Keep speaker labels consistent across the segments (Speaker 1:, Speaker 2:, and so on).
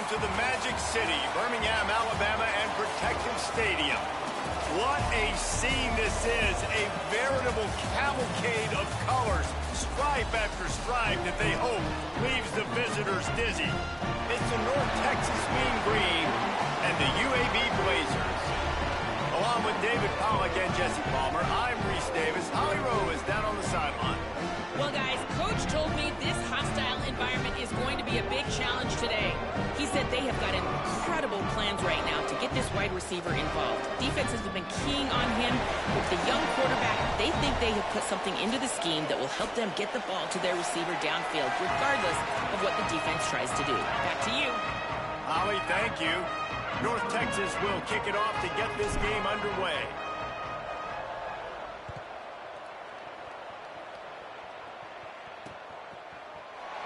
Speaker 1: to the Magic City, Birmingham, Alabama, and Protective Stadium. What a scene this is, a veritable cavalcade of colors, stripe after stripe that they hope leaves the visitors dizzy. It's the North Texas Mean Green and the UAB Blazers. Along with David Pollack and Jesse Palmer, I'm Reese Davis. Holly Rowe is down on the sideline.
Speaker 2: Well, guys, Coach told me this hostile environment is going to be a big challenge today. He said they have got incredible plans right now to get this wide receiver involved. Defenses have been keying on him. With the young quarterback, they think they have put something into the scheme that will help them get the ball to their receiver downfield, regardless of what the defense tries to do. Back to you.
Speaker 1: Holly, thank you. North Texas will kick it off to get this game underway.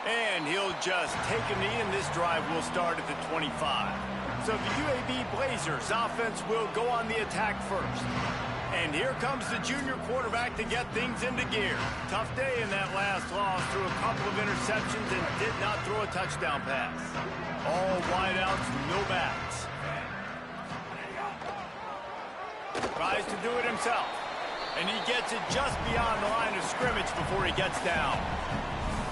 Speaker 1: And he'll just take a knee, and this drive will start at the 25. So the UAB Blazers offense will go on the attack first. And here comes the junior quarterback to get things into gear. Tough day in that last loss, threw a couple of interceptions and did not throw a touchdown pass. All wideouts, no backs. Tries to do it himself. And he gets it just beyond the line of scrimmage before he gets down.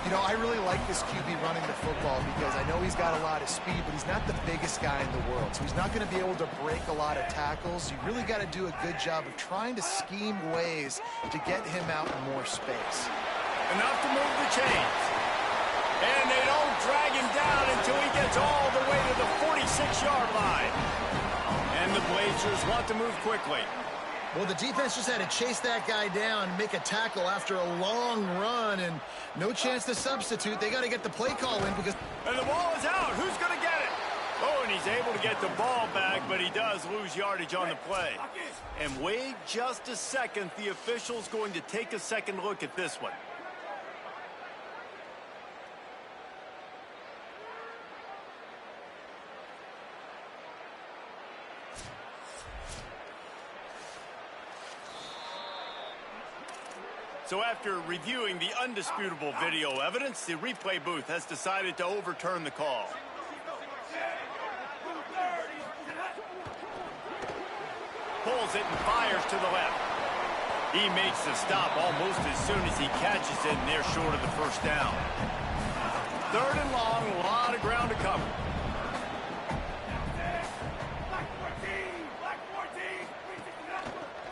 Speaker 3: You know, I really like this QB running the football because I know he's got a lot of speed, but he's not the biggest guy in the world. So he's not going to be able to break a lot of tackles. You really got to do a good job of trying to scheme ways to get him out in more space.
Speaker 1: Enough to move the chains. And they don't drag him down until he gets all the way to the 46-yard line. And the Blazers want to move quickly.
Speaker 4: Well, the defense just had to chase that guy down and make a tackle after a long run, and no chance to substitute. They got to get the play call in because...
Speaker 1: And the ball is out. Who's going to get it? Oh, and he's able to get the ball back, but he does lose yardage on the play. And wait just a second. The official's going to take a second look at this one. So after reviewing the undisputable video evidence, the replay booth has decided to overturn the call. Pulls it and fires to the left. He makes the stop almost as soon as he catches it, and they're short of the first down. Third and long, a lot of ground to cover.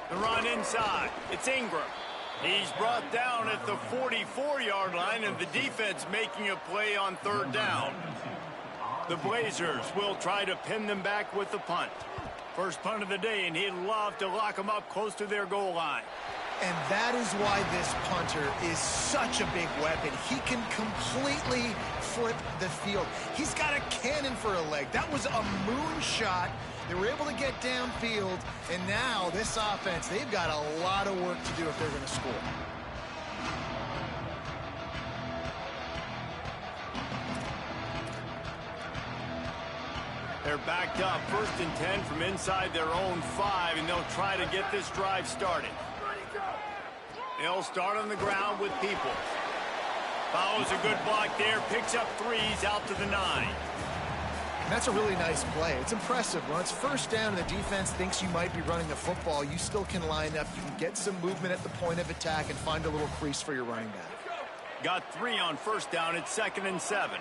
Speaker 1: The run inside. It's Ingram. He's brought down at the 44-yard line, and the defense making a play on third down. The Blazers will try to pin them back with the punt. First punt of the day, and he'd love to lock them up close to their goal line.
Speaker 3: And that is why this punter is such a big weapon. He can completely flip the field. He's got a cannon for a leg. That was a moonshot. They were able to get downfield, and now this offense, they've got a lot of work to do if they're going to score.
Speaker 1: They're backed up, 1st and 10 from inside their own 5, and they'll try to get this drive started. They'll start on the ground with Peoples. Follows a good block there, picks up 3s out to the 9.
Speaker 3: And that's a really nice play. It's impressive. When it's first down and the defense thinks you might be running the football, you still can line up. You can get some movement at the point of attack and find a little crease for your running back.
Speaker 1: Got 3 on first down. It's 2nd and 7.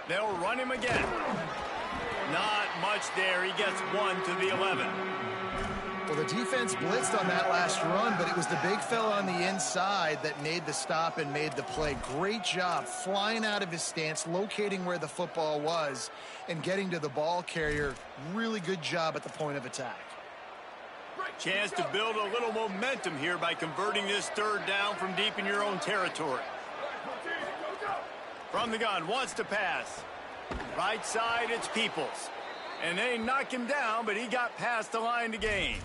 Speaker 1: They'll run him again. Not much there. He gets 1 to the 11.
Speaker 3: Well, the defense blitzed on that last run, but it was the big fella on the inside that made the stop and made the play. Great job flying out of his stance, locating where the football was, and getting to the ball carrier. Really good job at the point of attack.
Speaker 1: Chance to build a little momentum here by converting this third down from deep in your own territory. From the gun, wants to pass. Right side, it's Peoples. And they knock him down, but he got past the line to gain.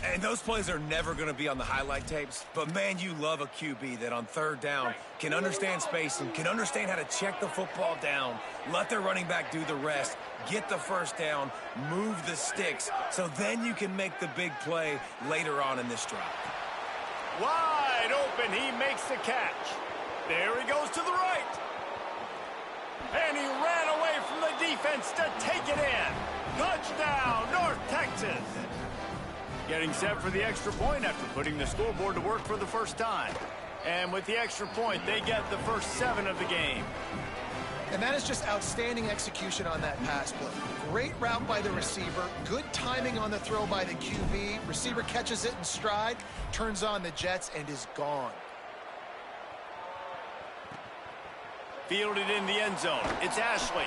Speaker 5: And those plays are never going to be on the highlight tapes, but man, you love a QB that on third down can understand spacing, can understand how to check the football down, let their running back do the rest, get the first down, move the sticks, so then you can make the big play later on in this drive.
Speaker 1: Wide open, he makes the catch. There he goes to the right. And he ran away from the defense to take it in. Touchdown, North Texas. Getting set for the extra point after putting the scoreboard to work for the first time. And with the extra point, they get the first 7 of the game.
Speaker 3: And that is just outstanding execution on that pass play. Great route by the receiver. Good timing on the throw by the QB. Receiver catches it in stride, turns on the jets, and is gone.
Speaker 1: Fielded in the end zone. It's Ashley.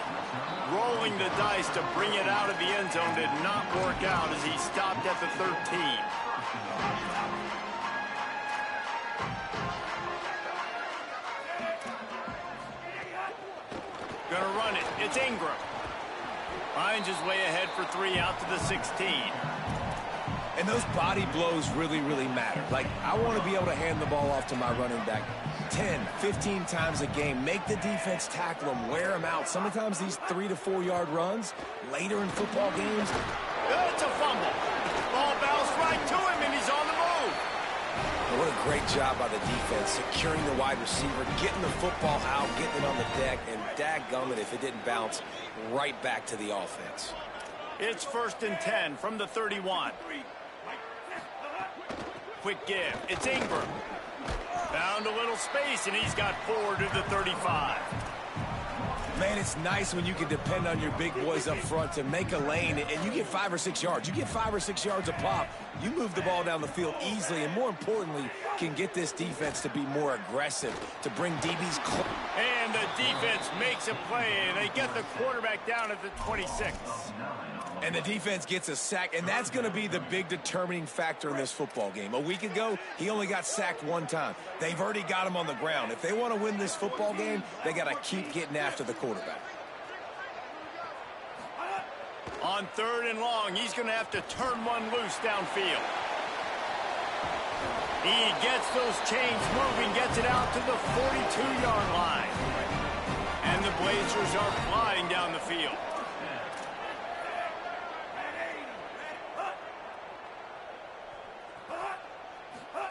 Speaker 1: Rolling the dice to bring it out of the end zone did not work out as he stopped at the 13. Gonna run it. It's Ingram. Finds his way ahead for 3 out to the 16.
Speaker 5: And those body blows really, really matter. Like, I want to be able to hand the ball off to my running back 10, 15 times a game. Make the defense tackle him, wear him out. Sometimes these 3 to 4 yard runs later in football games.
Speaker 1: It's a fumble. Ball bounced right to him, and he's on the move.
Speaker 5: What a great job by the defense, securing the wide receiver, getting the football out, getting it on the deck, and dadgummit if it didn't bounce right back to the offense.
Speaker 1: It's 1st and 10 from the 31. Quick give. It's Ingram. Found a little space, and he's got 4 to the 35.
Speaker 5: Man, it's nice when you can depend on your big boys up front to make a lane, and you get 5 or 6 yards. You get 5 or 6 yards a pop. You move the ball down the field easily, and more importantly, can get this defense to be more aggressive, to bring DBs close.
Speaker 1: And the defense makes a play, and they get the quarterback down at the 26.
Speaker 5: And the defense gets a sack, and that's going to be the big determining factor in this football game. A week ago, he only got sacked 1 time. They've already got him on the ground. If they want to win this football game, they got to keep getting after the quarterback.
Speaker 1: On 3rd and long, he's going to have to turn one loose downfield. He gets those chains moving, gets it out to the 42-yard line. And the Blazers are flying down the field.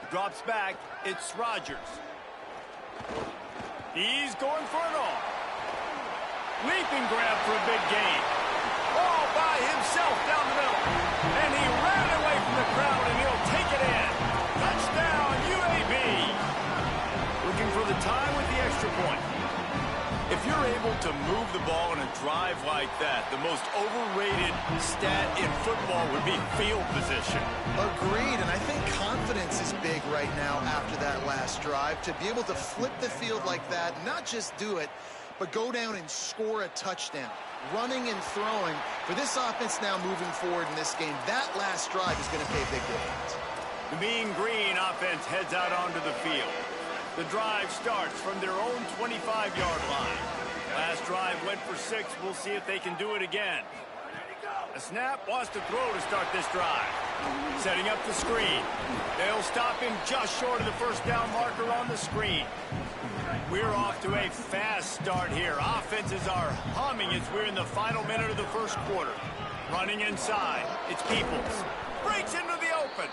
Speaker 1: Drops back. It's Rodgers. He's going for it all. Leaping grab for a big gain. All by himself down the middle. And he ran away from the crowd, and he'll take it in. Touchdown, UAB. Looking for the time with the extra point. If you're able to move the ball in a drive like that, the most overrated stat in football would be field position.
Speaker 3: Agreed, and I think confidence is big right now after that last drive. To be able to flip the field like that, not just do it, but go down and score a touchdown. Running and throwing, for this offense now moving forward in this game, that last drive is going to pay a big difference.
Speaker 1: The Mean Green offense heads out onto the field. The drive starts from their own 25-yard line. Last drive went for 6. We'll see if they can do it again. A snap, wants to throw to start this drive. Setting up the screen. They'll stop him just short of the first down marker on the screen. We're off to a fast start here. Offenses are humming as we're in the final minute of the first quarter. Running inside. It's Peoples. Breaks into the open.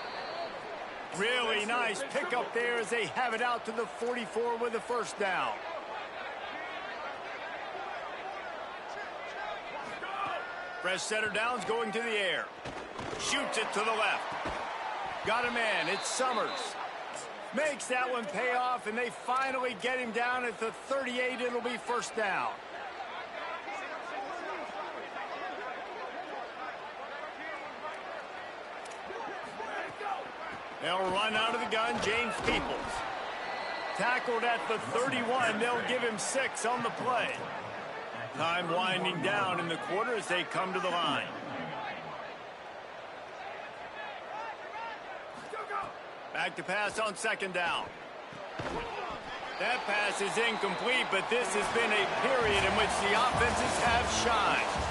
Speaker 1: Really nice pickup there as they have it out to the 44 with a first down. Fresh center downs going to the air. Shoots it to the left. Got a man. It's Summers. Makes that one pay off, and they finally get him down at the 38. It'll be first down. They'll run out of the gun. James Peoples. Tackled at the 31. They'll give him 6 on the play. Time winding down in the quarter as they come to the line. Back to pass on second down. That pass is incomplete, but this has been a period in which the offenses have shined.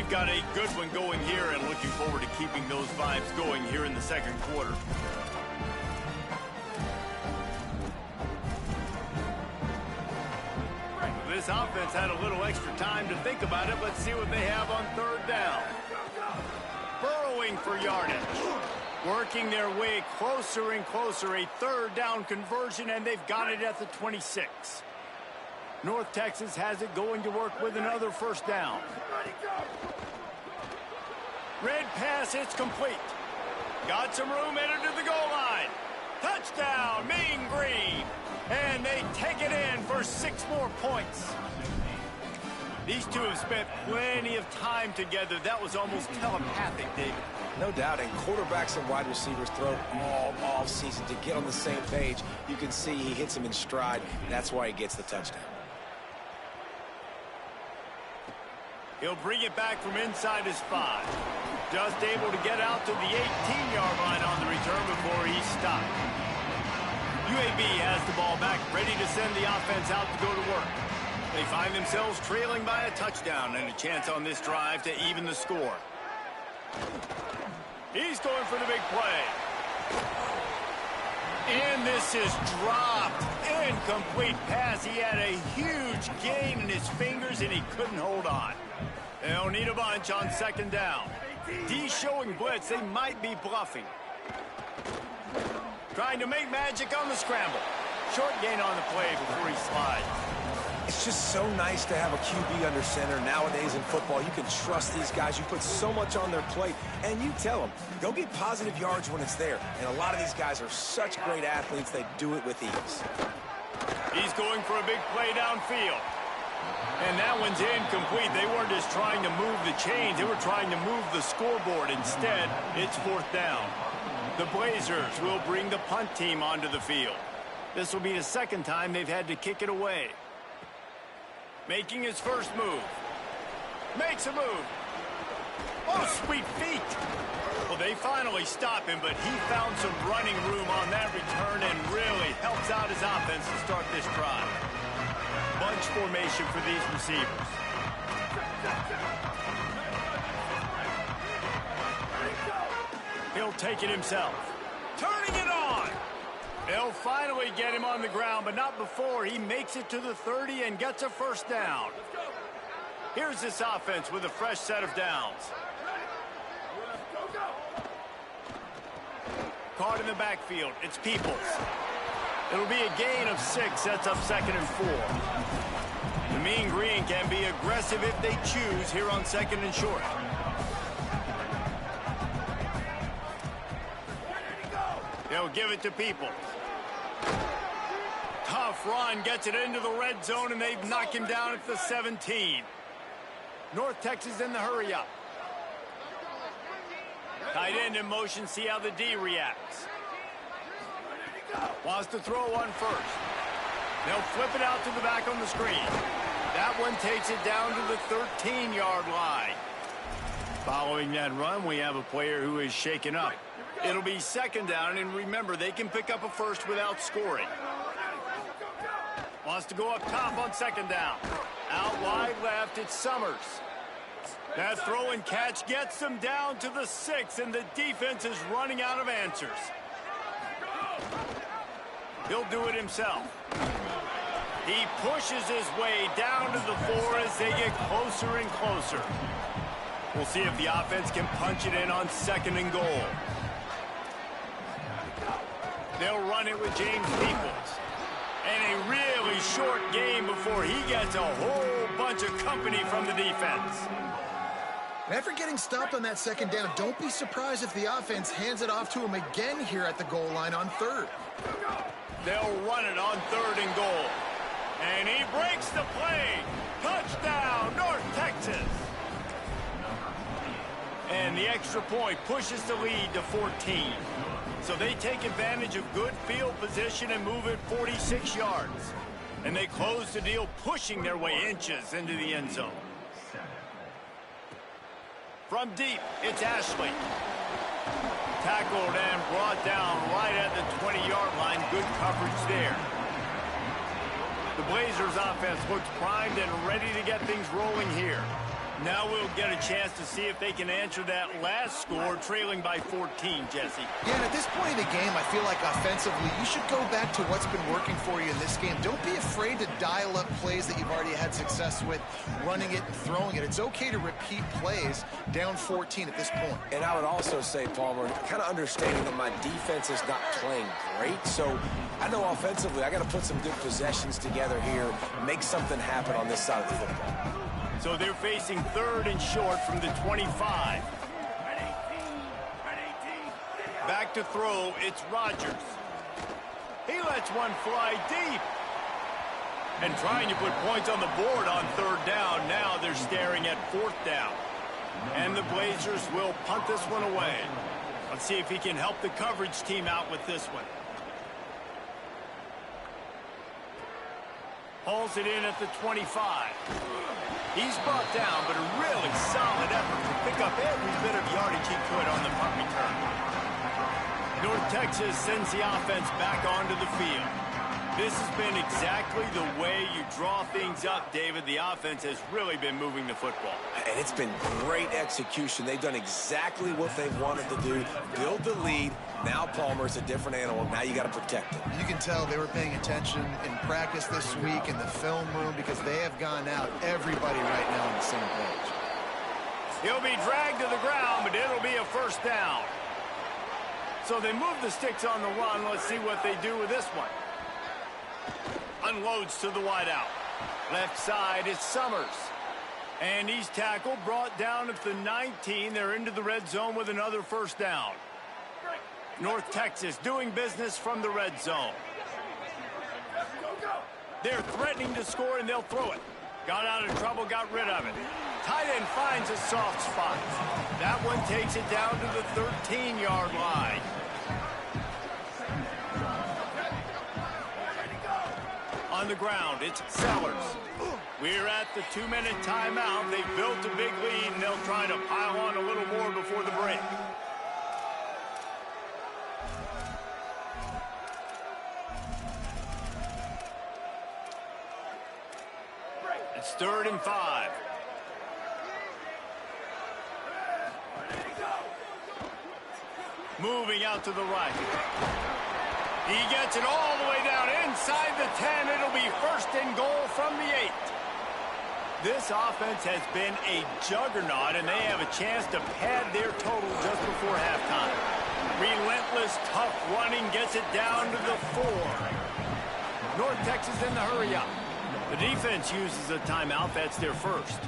Speaker 1: we've got a good one going here and looking forward to keeping those vibes going here in the second quarter. This offense had a little extra time to think about it. Let's see what they have on third down. Burrowing for yardage. Working their way closer and closer. A third down conversion, and they've got it at the 26. North Texas has it going to work with another first down. Red pass, it's complete. Got some room, headed to the goal line. Touchdown, Mean Green. And they take it in for 6 more points. These two have spent plenty of time together. That was almost telepathic, David.
Speaker 5: No doubt, and quarterbacks and wide receivers throw all season to get on the same page. You can see he hits him in stride. That's why he gets the touchdown.
Speaker 1: He'll bring it back from inside his 5. Just able to get out to the 18-yard line on the return before he's stopped. UAB has the ball back, ready to send the offense out to go to work. They find themselves trailing by a touchdown and a chance on this drive to even the score. He's going for the big play. And this is dropped. Incomplete pass. He had a huge gain in his fingers, and he couldn't hold on. They'll need a bunch on second down. D showing blitz. They might be bluffing. Trying to make magic on the scramble. Short gain on the play before he slides.
Speaker 5: It's just so nice to have a QB under center. Nowadays in football, you can trust these guys. You put so much on their plate, and you tell them, go get positive yards when it's there. And a lot of these guys are such great athletes, they do it with ease.
Speaker 1: He's going for a big play downfield. And that one's incomplete. They weren't just trying to move the chains. They were trying to move the scoreboard. Instead, it's fourth down. The Blazers will bring the punt team onto the field. This will be the second time they've had to kick it away. Making his first move. Makes a move. Oh, sweet feet. Well, they finally stop him, but he found some running room on that return and really helps out his offense to start this drive. Bunch formation for these receivers. He'll take it himself. Turning it on. They'll finally get him on the ground, but not before he makes it to the 30 and gets a first down. Here's this offense with a fresh set of downs. Caught in the backfield. It's Peoples. It'll be a gain of 6. Sets up second and 4. The Mean Green can be aggressive if they choose here on second and short. They'll give it to Peoples. Tough run, gets it into the red zone, and they've knocked him down at the 17. North Texas in the hurry-up. Tight end in motion, see how the D reacts. Wants to throw one first. They'll flip it out to the back on the screen. That one takes it down to the 13-yard line. Following that run, we have a player who is shaken up. It'll be second down, and remember, they can pick up a first without scoring. Wants to go up top on second down. Out wide left, it's Summers. That throw and catch gets them down to the 6, and the defense is running out of answers. He'll do it himself. He pushes his way down to the 4 as they get closer and closer. We'll see if the offense can punch it in on second and goal. They'll run it with James Peoples. And a really short game before he gets a whole bunch of company from the defense.
Speaker 4: After getting stopped on that second down, don't be surprised if the offense hands it off to him again here at the goal line on third.
Speaker 1: They'll run it on third and goal. And he breaks the play. Touchdown, North Texas. And the extra point pushes the lead to 14. So they take advantage of good field position and move it 46 yards. And they close the deal, pushing their way inches into the end zone. From deep, it's Ashley. Tackled and brought down right at the 20-yard line. Good coverage there. The Blazers offense looks primed and ready to get things rolling here. Now we'll get a chance to see if they can answer that last score, trailing by 14, Jesse.
Speaker 3: Yeah, and at this point in the game, I feel like offensively, you should go back to what's been working for you in this game. Don't be afraid to dial up plays that you've already had success with, running it and throwing it. It's okay to repeat plays down 14 at this point.
Speaker 5: And I would also say, Palmer, kind of understanding that my defense is not playing great, so I know offensively I got to put some good possessions together here, make something happen on this side of the football.
Speaker 1: So they're facing third and short from the 25. Back to throw, it's Rodgers. He lets one fly deep. And trying to put points on the board on third down. Now they're staring at fourth down. And the Blazers will punt this one away. Let's see if he can help the coverage team out with this one. Hauls it in at the 25. He's brought down, but a really solid effort to pick up every bit of yardage he could on the punt return. North Texas sends the offense back onto the field. This has been exactly the way you draw things up, David. The offense has really been moving the football.
Speaker 5: And it's been great execution. They've done exactly what they wanted to do. Build the lead. Now Palmer's a different animal. Now you got to protect him.
Speaker 3: You can tell they were paying attention in practice this week in the film room because they have gone out, everybody right now on the same page.
Speaker 1: He'll be dragged to the ground, but it'll be a first down. So they move the sticks on the run. Let's see what they do with this one. Unloads to the wideout. Left side, it's Summers. And he's tackled, brought down at the 19. They're into the red zone with another first down. North Texas doing business from the red zone. They're threatening to score, and they'll throw it. Got out of trouble, got rid of it. Tight end finds a soft spot. That one takes it down to the 13-yard line. On the ground, it's Sellers. We're at the 2-minute timeout. They've built a big lead, and they'll try to pile on a little more before the break. It's 3rd and 5. Moving out to the right. He gets it all the way down inside the 10. It'll be 1st and goal from the 8. This offense has been a juggernaut, and they have a chance to pad their total just before halftime. Relentless, tough running gets it down to the 4. North Texas in the hurry-up. The defense uses a timeout. That's their first.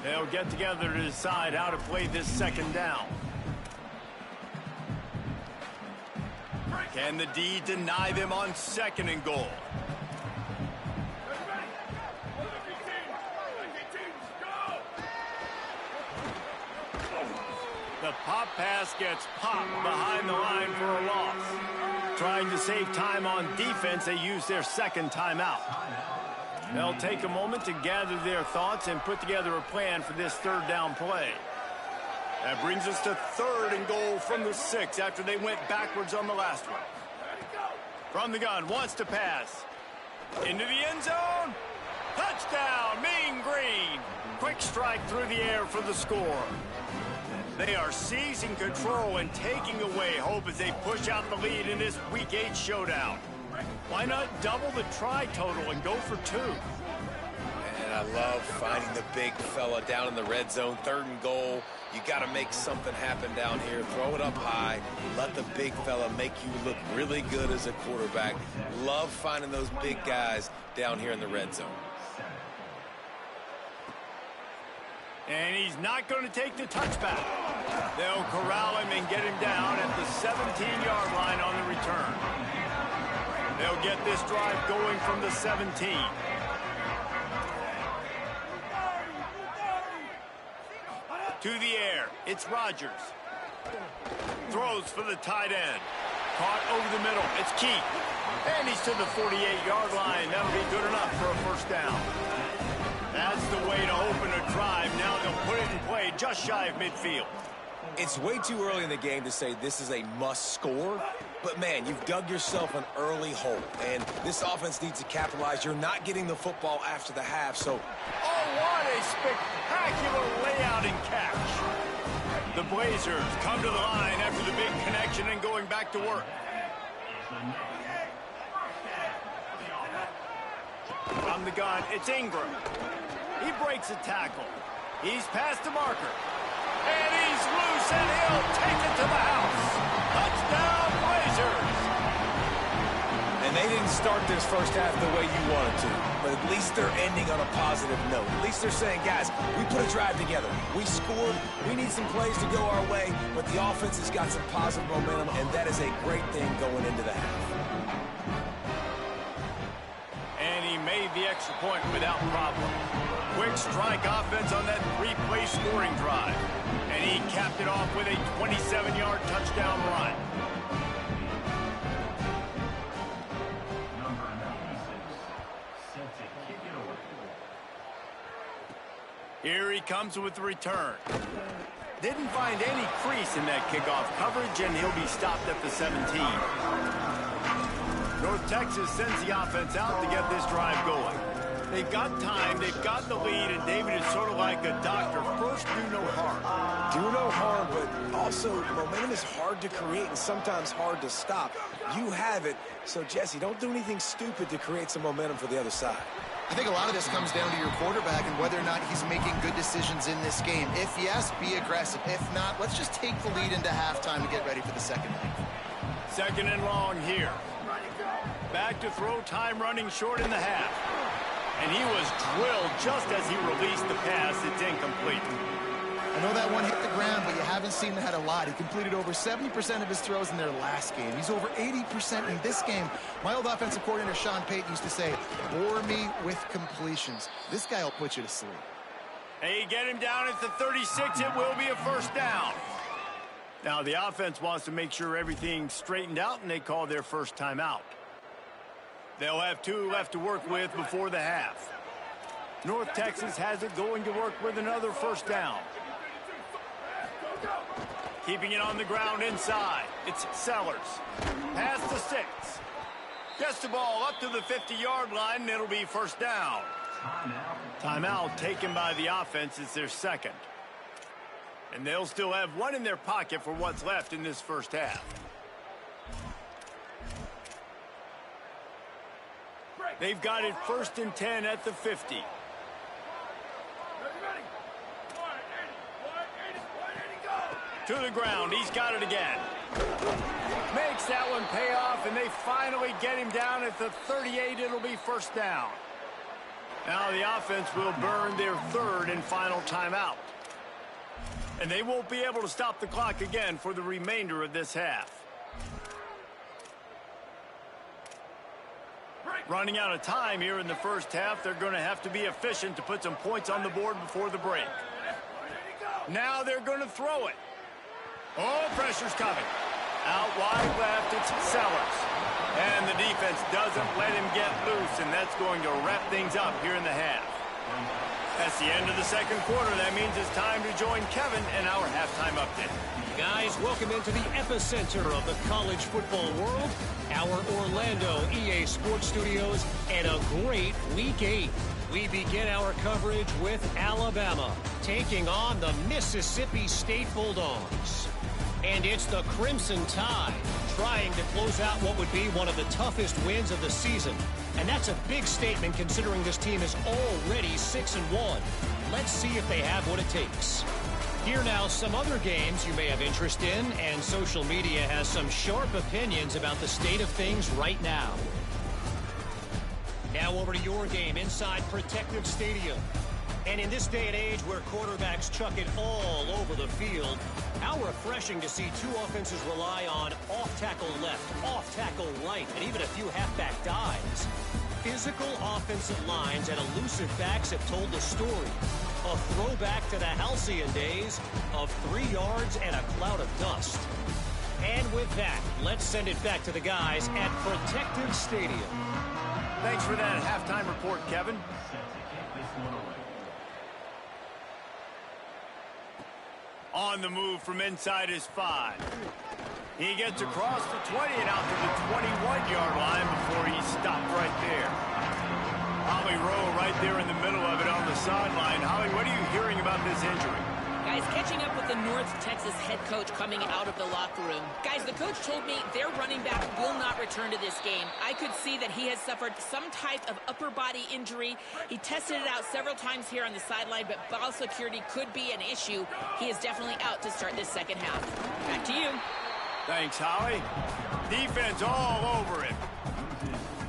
Speaker 1: They'll get together to decide how to play this 2nd down. Can the D deny them on 2nd and goal? The pop pass gets popped behind the line for a loss. Trying to save time on defense, they use their 2nd timeout. They'll take a moment to gather their thoughts and put together a plan for this 3rd down play. That brings us to 3rd and goal from the 6 after they went backwards on the last one. From the gun, wants to pass. Into the end zone. Touchdown, Mean Green. Quick strike through the air for the score. They are seizing control and taking away hope as they push out the lead in this Week 8 showdown. Why not double the try total and go for 2?
Speaker 5: And I love finding the big fella down in the red zone, 3rd and goal. You got to make something happen down here. Throw it up high. Let the big fella make you look really good as a quarterback. Love finding those big guys down here in the red zone.
Speaker 1: And he's not going to take the touchback. They'll corral him and get him down at the 17-yard line on the return. They'll get this drive going from the 17. To the air, it's Rodgers. Throws for the tight end. Caught over the middle, it's Keith. And he's to the 48-yard line. That'll be good enough for a first down. That's the way to open a drive. Now they'll put it in play just shy of midfield.
Speaker 5: It's way too early in the game to say this is a must score, but man, you've dug yourself an early hole, and this offense needs to capitalize. You're not getting the football after the half, so...
Speaker 1: Oh, what a spectacular layout and catch. The Blazers come to the line after the big connection and going back to work. From the gun, it's Ingram. He breaks a tackle. He's past the marker. And he's loose, and he'll take it to the house. Touchdown, Blazers!
Speaker 5: And they didn't start this first half the way you wanted to, but at least they're ending on a positive note. At least they're saying, guys, we put a drive together. We scored. We need some plays to go our way, but the offense has got some positive momentum, and that is a great thing going into the half.
Speaker 1: And he made the extra point without problem. Quick strike offense on that three-play scoring drive. And he capped it off with a 27-yard touchdown run. Here he comes with the return. Didn't find any crease in that kickoff coverage, and he'll be stopped at the 17. North Texas sends the offense out to get this drive going. They've got time, they've got the lead, and David is sort of like a doctor. First, do no harm.
Speaker 5: Do no harm, but also momentum is hard to create and sometimes hard to stop. You have it, so Jesse, don't do anything stupid to create some momentum for the other side.
Speaker 4: I think a lot of this comes down to your quarterback and whether or not he's making good decisions in this game. If yes, be aggressive. If not, let's just take the lead into halftime to get ready for the second half.
Speaker 1: Second and long here. Back to throw, time running short in the half. And he was drilled just as he released the pass. It's incomplete.
Speaker 4: I know that one hit the ground, but you haven't seen that a lot. He completed over 70% of his throws in their last game. He's over 80% in this game. My old offensive coordinator, Sean Payton, used to say, bore me with completions. This guy will put you to sleep.
Speaker 1: Hey, get him down at the 36. It will be a first down. Now, the offense wants to make sure everything's straightened out, and they call their first timeout. They'll have 2 left to work with before the half. North Texas has it going to work with another first down. Keeping it on the ground inside. It's Sellers. Past the 6. Gets the ball up to the 50-yard line, and it'll be first down. Timeout taken by the offense. It's their second. And they'll still have one in their pocket for what's left in this first half. They've got it 1st and 10 at the 50. To the ground. He's got it again. Makes that one pay off, and they finally get him down at the 38. It'll be first down. Now the offense will burn their 3rd and final timeout. And they won't be able to stop the clock again for the remainder of this half. Running out of time here in the first half. They're going to have to be efficient to put some points on the board before the break. Now they're going to throw it. Oh, pressure's coming. Out wide left, it's Sellers. And the defense doesn't let him get loose, and that's going to wrap things up here in the half. That's the end of the second quarter. That means it's time to join Kevin in our halftime update.
Speaker 6: Guys, welcome into the epicenter of the college football world, our Orlando EA Sports Studios, and a great Week 8. We begin our coverage with Alabama taking on the Mississippi State Bulldogs. And it's the Crimson Tide trying to close out what would be one of the toughest wins of the season. And that's a big statement considering this team is already 6-1. Let's see if they have what it takes. Here now, some other games you may have interest in, and social media has some sharp opinions about the state of things right now. Now over to your game inside Protective Stadium. And in this day and age where quarterbacks chuck it all over the field, how refreshing to see 2 offenses rely on off-tackle left, off-tackle right, and even a few halfback dives. Physical offensive lines and elusive backs have told the story. A throwback to the halcyon days of 3 yards and a cloud of dust. And with that, let's send it back to the guys at Protective Stadium.
Speaker 1: Thanks for that halftime report, Kevin. On the move from inside his 5. He gets across the 20 and out to the 21-yard line before he stopped right there. Holly Rowe right there in the middle of it on the sideline. Holly, what are you hearing about this injury?
Speaker 2: Guys, catching up with the North Texas head coach coming out of the locker room. Guys, the coach told me their running back will not return to this game. I could see that he has suffered some type of upper body injury. He tested it out several times here on the sideline, but ball security could be an issue. He is definitely out to start this second half. Back to you.
Speaker 1: Thanks, Holly. Defense all over it.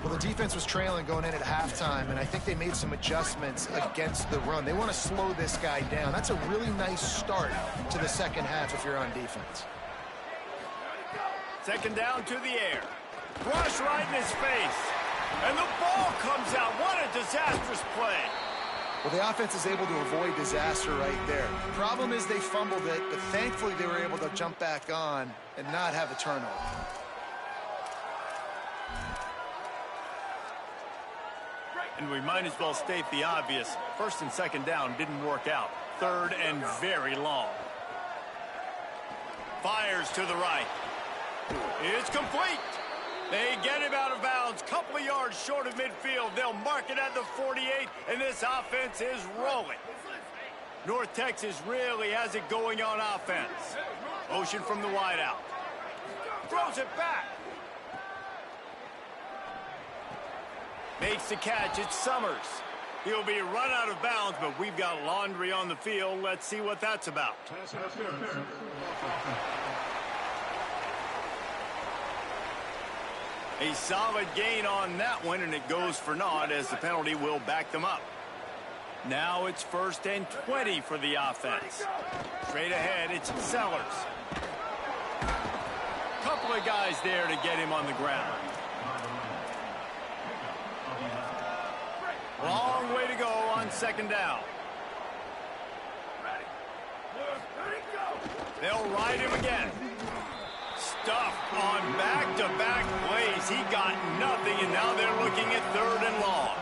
Speaker 4: Well, the defense was trailing going in at halftime, and I think they made some adjustments against the run. They want to slow this guy down. That's a really nice start to the second half if you're on defense.
Speaker 1: Second down to the air. Rush right in his face. And the ball comes out. What a disastrous play.
Speaker 4: Well, the offense is able to avoid disaster right there. Problem is they fumbled it, but thankfully they were able to jump back on and not have a turnover.
Speaker 1: And we might as well state the obvious. First and second down didn't work out. Third and very long. Fires to the right. It's complete. They get him out of bounds. Couple of yards short of midfield. They'll mark it at the 48, and this offense is rolling. North Texas really has it going on offense. Motion from the wideout. Throws it back. Makes the catch. It's Summers. He'll be run out of bounds, but we've got laundry on the field. Let's see what that's about. A solid gain on that one, and it goes for naught as the penalty will back them up. Now it's 1st and 20 for the offense. Straight ahead, it's Sellers. Couple of guys there to get him on the ground. Long way to go on second down. They'll ride him again. Stuffed on back-to-back plays. He got nothing, and now they're looking at 3rd and long.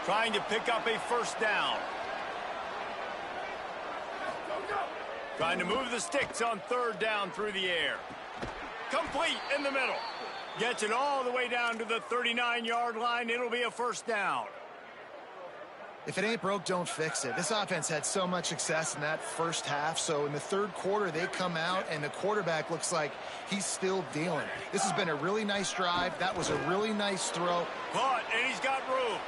Speaker 1: Trying to pick up a first down. Trying to move the sticks on 3rd down through the air. Complete in the middle. Gets it all the way down to the 39-yard line. It'll be a first down.
Speaker 4: If it ain't broke, don't fix it. This offense had so much success in that first half, so in the third quarter, they come out, and the quarterback looks like he's still dealing. This has been a really nice drive. That was a really nice throw.
Speaker 1: Caught, and he's got room.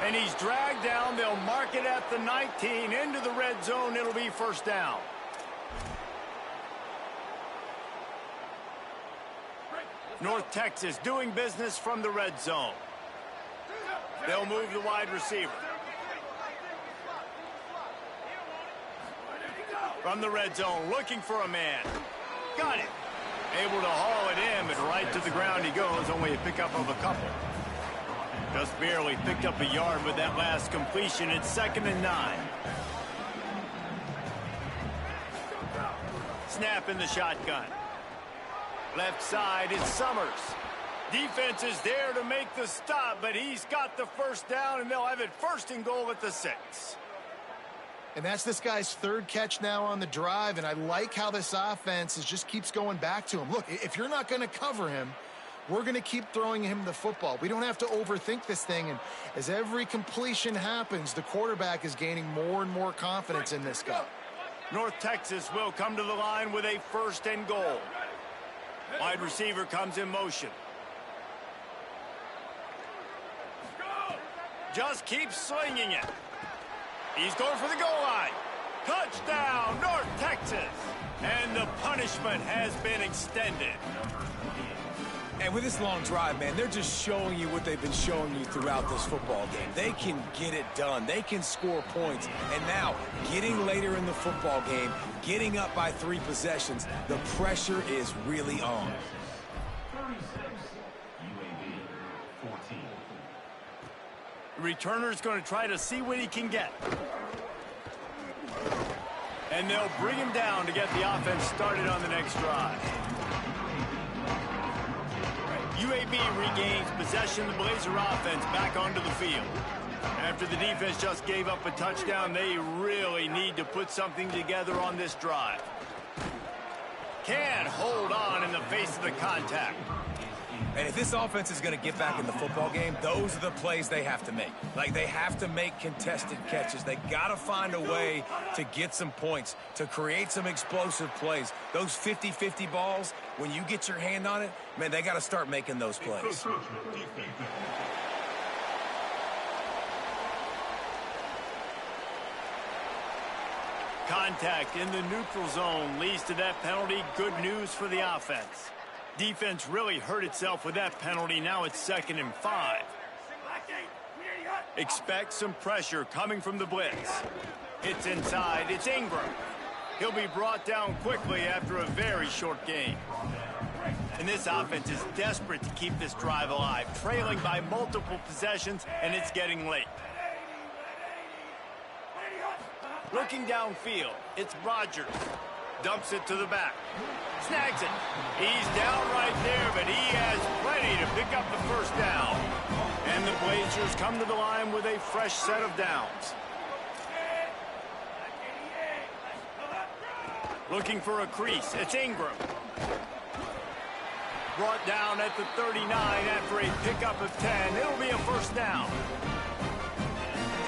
Speaker 1: And he's dragged down. They'll mark it at the 19. Into the red zone. It'll be first down. North Texas doing business from the red zone. They'll move the wide receiver. From the red zone, looking for a man. Got it. Able to haul it in, but right to the ground he goes. Only a pickup of a couple. Just barely picked up a yard with that last completion. It's 2nd and 9. Snap in the shotgun. Left side is Summers. Defense is there to make the stop, but he's got the first down, and they'll have it 1st and goal at the 6.
Speaker 4: And that's this guy's 3rd catch now on the drive, and I like how this offense just keeps going back to him. Look, if you're not going to cover him, we're going to keep throwing him the football. We don't have to overthink this thing, and as every completion happens, the quarterback is gaining more and more confidence in this guy.
Speaker 1: North Texas will come to the line with a 1st and goal. Wide receiver comes in motion. Just keeps slinging it. He's going for the goal line. Touchdown, North Texas. And the punishment has been extended.
Speaker 5: And with this long drive, man, they're just showing you what they've been showing you throughout this football game. They can get it done. They can score points. And now, getting later in the football game, getting up by 3 possessions, the pressure is really on.
Speaker 1: The returner's going to try to see what he can get. And they'll bring him down to get the offense started on the next drive. UAB regains possession. The Blazer offense back onto the field. After the defense just gave up a touchdown, they really need to put something together on this drive. Can't hold on in the face of the contact.
Speaker 5: And if this offense is going to get back in the football game, those are the plays they have to make. Like, they have to make contested catches. They got to find a way to get some points, to create some explosive plays. Those 50-50 balls, when you get your hand on it, man, they got to start making those plays.
Speaker 1: Contact in the neutral zone leads to that penalty. Good news for the offense. Defense really hurt itself with that penalty. Now it's 2nd and 5. Expect some pressure coming from the blitz. It's inside. It's Ingram. He'll be brought down quickly after a very short game. And this offense is desperate to keep this drive alive, trailing by multiple possessions, and it's getting late. Looking downfield, it's Rodgers. Dumps it to the back. Snags it. He's down right there, but he has plenty to pick up the first down. And the Blazers come to the line with a fresh set of downs. Looking for a crease. It's Ingram. Brought down at the 39 after a pickup of 10. It'll be a first down.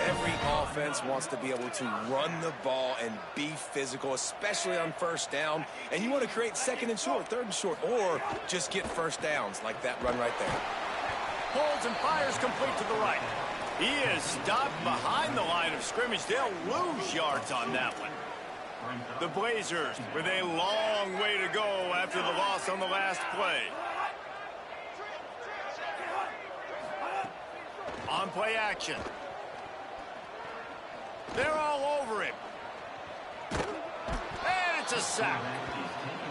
Speaker 5: Every offense wants to be able to run the ball and be physical, especially on first down. And you want to create 2nd and short, 3rd and short, or just get first downs like that run right there.
Speaker 1: Pulls and fires complete to the right. He is stopped behind the line of scrimmage. They'll lose yards on that one. The Blazers with a long way to go after the loss on the last play. On play action. They're all over him. And it's a sack.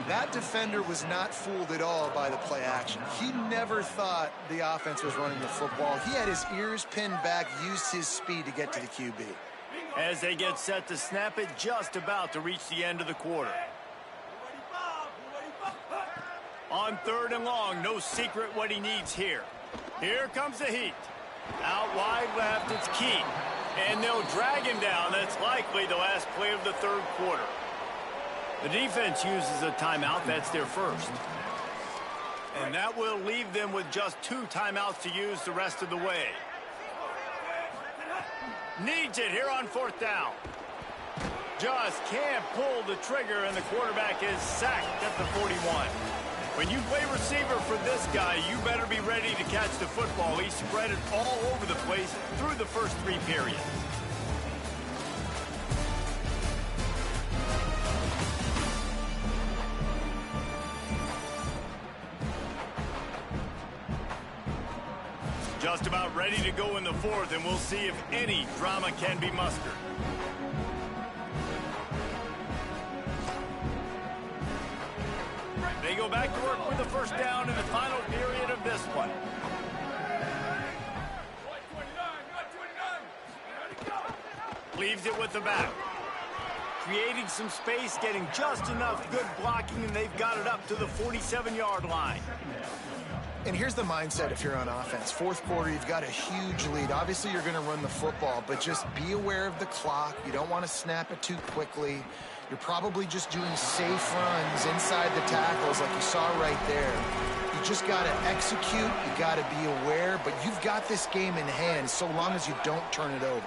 Speaker 4: That defender was not fooled at all by the play action. He never thought the offense was running the football. He had his ears pinned back, used his speed to get to the QB.
Speaker 1: As they get set to snap it, just about to reach the end of the quarter. On 3rd and long, no secret what he needs here. Here comes the heat. Out wide left, it's Key. And they'll drag him down. That's likely the last play of the 3rd quarter. The defense uses a timeout. That's their first. And that will leave them with just 2 timeouts to use the rest of the way. Needs it here on 4th down. Just can't pull the trigger, and the quarterback is sacked at the 41. When you play receiver for this guy, you better be ready to catch the football. He spread it all over the place through the first 3 periods. Just about ready to go in the 4th, and we'll see if any drama can be mustered. They go back to work with the first down in the final period of this one. Leaves it with the back. Creating some space, getting just enough good blocking, and they've got it up to the 47-yard line.
Speaker 4: And here's the mindset if you're on offense. 4th quarter, you've got a huge lead. Obviously, you're going to run the football, but just be aware of the clock. You don't want to snap it too quickly. You're probably just doing safe runs inside the tackles like you saw right there. You just got to execute. You got to be aware, but you've got this game in hand so long as you don't turn it over.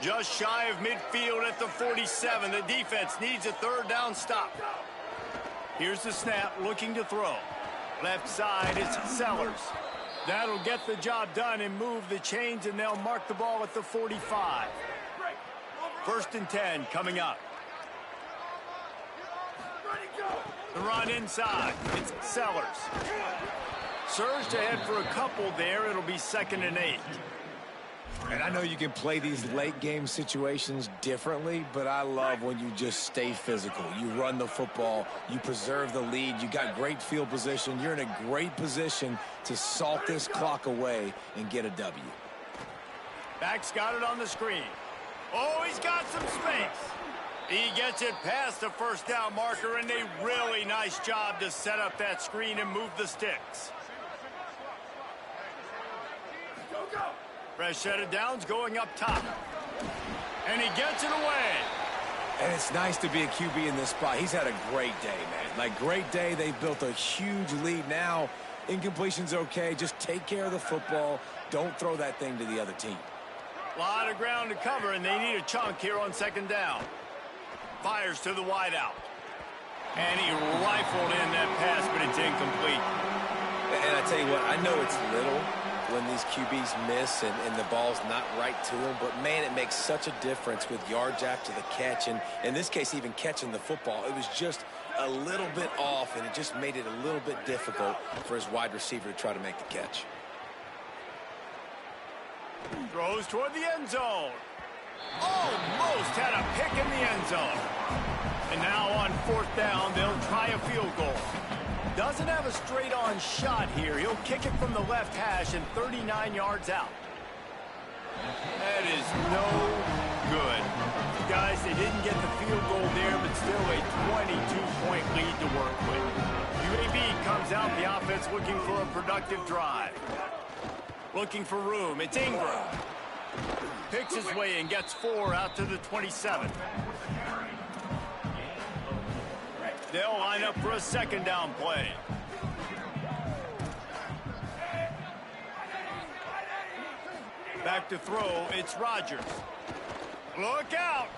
Speaker 1: Just shy of midfield at the 47. The defense needs a 3rd down stop. Here's the snap, looking to throw. Left side, it's Sellers. That'll get the job done and move the chains, and they'll mark the ball at the 45. 1st and 10 coming up. The run inside. It's Sellers. Surged ahead for a couple there. It'll be 2nd and 8.
Speaker 5: And I know you can play these late game situations differently, but I love when you just stay physical. You run the football, you preserve the lead, you got great field position. You're in a great position to salt this clock away and get a W.
Speaker 1: Back's got it on the screen. Oh, he's got some space. He gets it past the first down marker, and a really nice job to set up that screen and move the sticks. Fresh set of downs going up top. And he gets it away.
Speaker 5: And it's nice to be a QB in this spot. He's had a great day, man. Like, great day. They've built a huge lead now. Incompletion's okay. Just take care of the football. Don't throw that thing to the other team.
Speaker 1: A lot of ground to cover, and they need a chunk here on second down. Fires to the wideout. And he rifled in that pass, but it's incomplete.
Speaker 5: And I tell you what, I know it's little when these QBs miss and the ball's not right to them, but man, it makes such a difference with yards after the catch, and in this case, even catching the football. It was just a little bit off, and it just made it a little bit difficult for his wide receiver to try to make the catch.
Speaker 1: Throws toward the end zone. Almost had a pick in the end zone. And now on fourth down, they'll try a field goal. Doesn't have a straight-on shot here. He'll kick it from the left hash and 39 yards out. That is no good. Guys, they didn't get the field goal there, but still a 22-point lead to work with. UAB comes out, the offense looking for a productive drive. Looking for room. It's Ingram. Picks his way and gets 4 out to the 27. They'll line up for a second down play. Back to throw, it's Rodgers. Look out!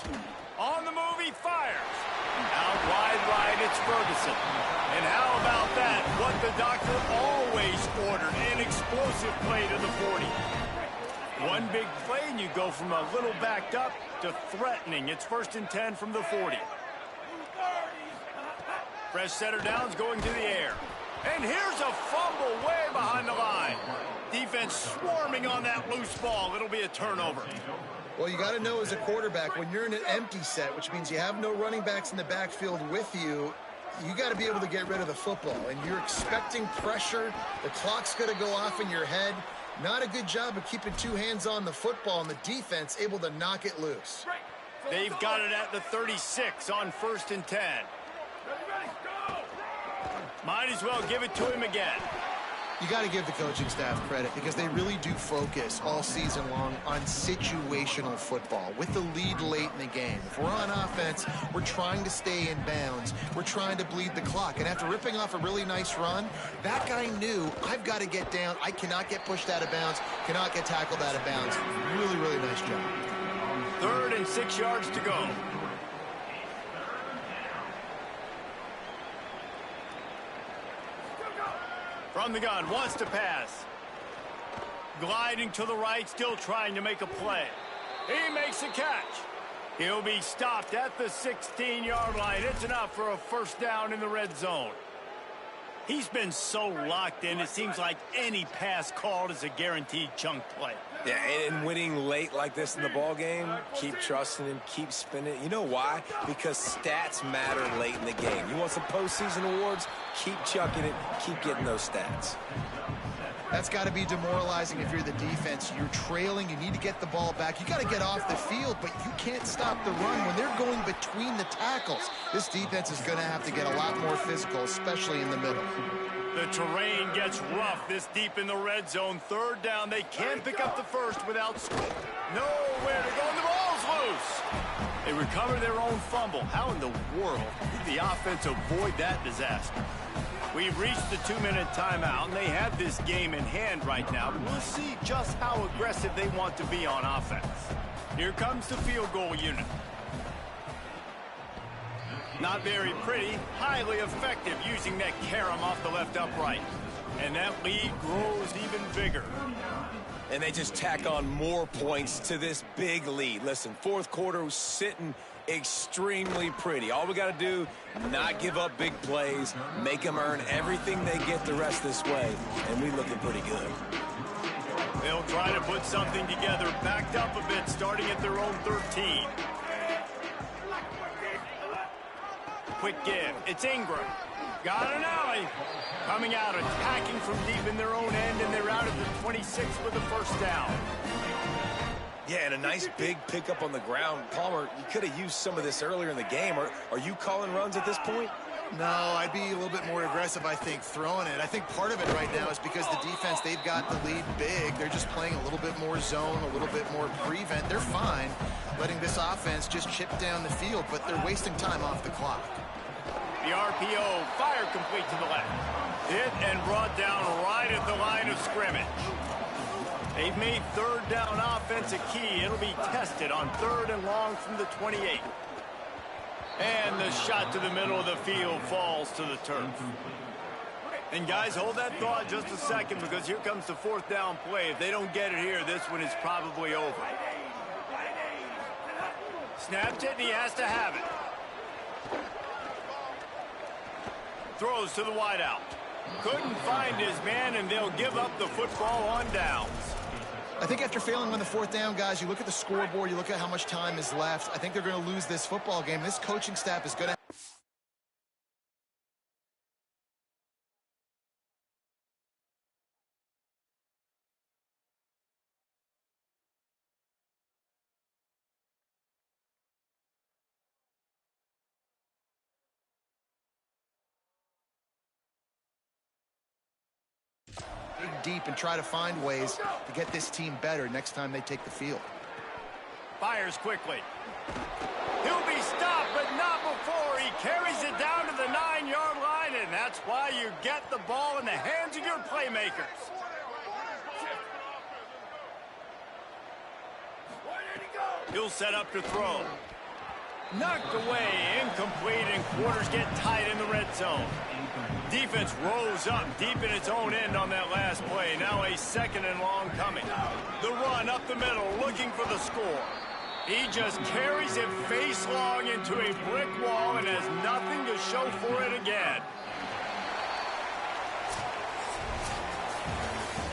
Speaker 1: On the move, he fires. Out wide right, it's Ferguson. And how about that? What the doctor always ordered, an explosive play to the 40. One big play, and you go from a little backed up to threatening. It's 1st and 10 from the 40. Fresh setter downs going to the air. And here's a fumble way behind the line. Defense swarming on that loose ball. It'll be a turnover.
Speaker 4: Well, you got to know as a quarterback, when you're in an empty set, which means you have no running backs in the backfield with you, you got to be able to get rid of the football. And you're expecting pressure. The clock's going to go off in your head. Not a good job of keeping 2 hands on the football, and the defense able to knock it loose.
Speaker 1: They've got it at the 36 on 1st and 10. Might as well give it to him again.
Speaker 4: You got to give the coaching staff credit because they really do focus all season long on situational football with the lead late in the game. If we're on offense, we're trying to stay in bounds. We're trying to bleed the clock. And after ripping off a really nice run, that guy knew, I've got to get down. I cannot get pushed out of bounds, cannot get tackled out of bounds. Really, really nice job.
Speaker 1: 3rd and 6 yards to go. From the gun, wants to pass. Gliding to the right, still trying to make a play. He makes a catch. He'll be stopped at the 16-yard line. It's enough for a 1st down in the red zone. He's been so locked in, it seems like any pass called is a guaranteed chunk play.
Speaker 5: Yeah, and winning late like this in the ball game, keep trusting him, keep spinning. You know why? Because stats matter late in the game. You want some postseason awards? Keep chucking it, keep getting those stats.
Speaker 4: That's got to be demoralizing if you're the defense. You're trailing. You need to get the ball back. You got to get off the field, but you can't stop the run when they're going between the tackles. This defense is going to have to get a lot more physical, especially in the middle.
Speaker 1: The terrain gets rough this deep in the red zone. 3rd down. They can't pick up the 1st without score. Nowhere to go. And the ball's loose. They recover their own fumble. How in the world did the offense avoid that disaster? We've reached the 2-minute timeout, and they have this game in hand right now. But we'll see just how aggressive they want to be on offense. Here comes the field goal unit. Not very pretty, highly effective using that carom off the left upright. And that lead grows even bigger.
Speaker 5: And they just tack on more points to this big lead. Listen, 4th quarter was sitting extremely pretty. All we got to do, not give up big plays, make them earn everything they get the rest this way, and we looking pretty good.
Speaker 1: They'll try to put something together, backed up a bit, starting at their own 13. Quick give. It's Ingram. Got an alley. Coming out, attacking from deep in their own end, and they're out at the 26 with the 1st down.
Speaker 5: Yeah, and a nice big pickup on the ground. Palmer, you could have used some of this earlier in the game. Are you calling runs at this point?
Speaker 4: No, I'd be a little bit more aggressive, I think, throwing it. I think part of it right now is because the defense, they've got the lead big. They're just playing a little bit more zone, a little bit more prevent. They're fine letting this offense just chip down the field, but they're wasting time off the clock.
Speaker 1: The RPO, fire complete to the left. Hit and brought down right at the line of scrimmage. They've made third down offense a key. It'll be tested on 3rd and long from the 28. And the shot to the middle of the field falls to the turf. And guys, hold that thought just a second, because here comes the 4th down play. If they don't get it here, this one is probably over. Snapped it, and he has to have it. Throws to the wideout. Couldn't find his man, and they'll give up the football on downs.
Speaker 4: I think after failing on the 4th down, guys, you look at the scoreboard, you look at how much time is left. I think they're going to lose this football game. This coaching staff is going to... deep and try to find ways to get this team better next time they take the field.
Speaker 1: Fires quickly. He'll be stopped, but not before. He carries it down to the 9-yard line, and that's why you get the ball in the hands of your playmakers. He'll set up to throw. Knocked away, incomplete, and quarters get tight in the red zone. Defense rose up deep in its own end on that last play. Now a 2nd and long coming. The run up the middle, looking for the score. He just carries it face long into a brick wall and has nothing to show for it again.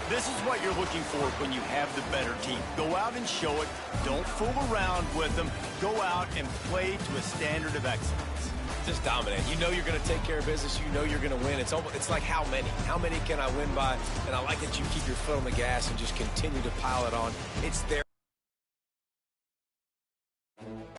Speaker 1: This is what you're looking for when you have the better team. Go out and show it. Don't fool around with them. Go out and play to a standard of excellence.
Speaker 5: Just dominate. You know you're going to take care of business. You know you're going to win. It's like how many? How many can I win by? And I like that you keep your foot on the gas and just continue to pile it on. It's there.